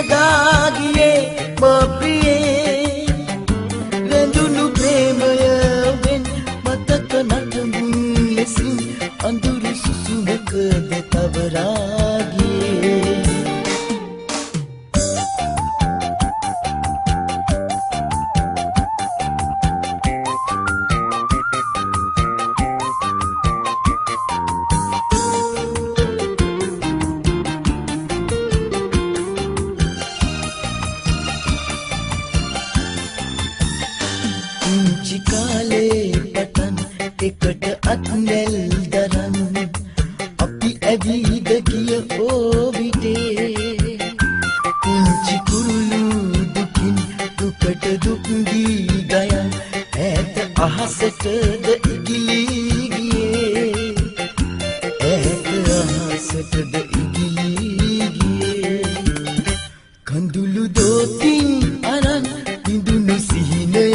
හැරදාගියේ මා ප්‍රියේ රැඳුණු ප්‍රේමයෙන් මතක නටඹුන් ලෙසින් අඳුරු සුසුමකද තවරාගියේ කාලේ පටන් එකට අත්නැල් දරන් අපි ඇවිද ගිය ඕවිටේ කුංචි කුරුළු දුකින් දුකට දුක් දී ගයන් ඈත අහසටද ඉගිලී ගියේ ඈත අහසටද ඉගිලී ගියේ කඳුළු දෝතින් අරන් බිඳුණු සිහිනය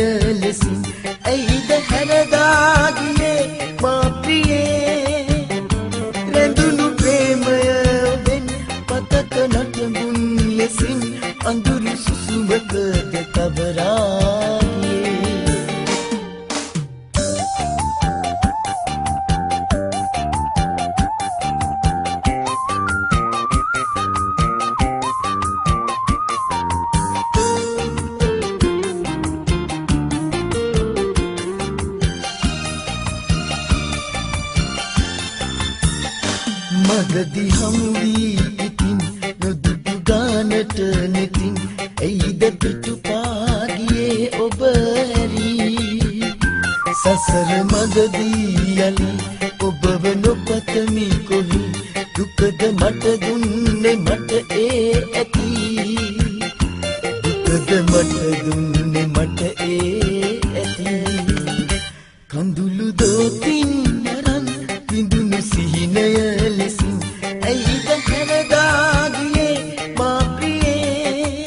ලෙසින් ඇයිද හැරදාගියේ මා ප්‍රියේ රැඳුණු ප්‍රේමයෙන් මතක නටඹුන් ලෙසින් අඳුරු සුසුමකද තවරාගියේ මගදී හම්වී ඉතින් නොදුටු ගානට නෙතින් ඇයිද පිටුපාගියේ ඔබ ඇරී සසර මගදී යලි ඔබව නොපතමි කොහි දුකද මට දුන්නේ මට ඒ ඇති දුකද මට දුන්නේ මට ඒ ඇති කඳුළු දෝතින් නරන් බිඳුණු සිහිනය ලෙසින් ඇයිද හැරදාගියේ මා ප්‍රියේ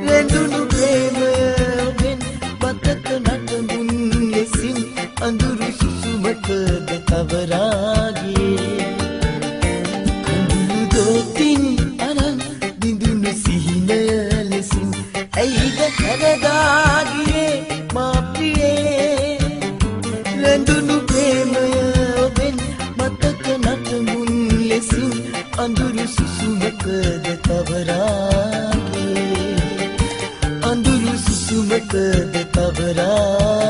රැඳුණු ප්‍රේමයෙන් මතක නටඹුන් ලෙසින් අඳුරු සුසුමකද තවරාගියේ කඳුළු දෝතින් අරන් බිඳුණු සිහිනය ලෙසින් ඇයිද හැරදාගියේ මා ප්‍රියේ රැඳුණු ප්‍රේමයෙන් මතක නටඹුන් ලෙසින් අඳුරු සුසුමකද තවරාගියේ අඳුරු සුසුමකද තවරාගියේ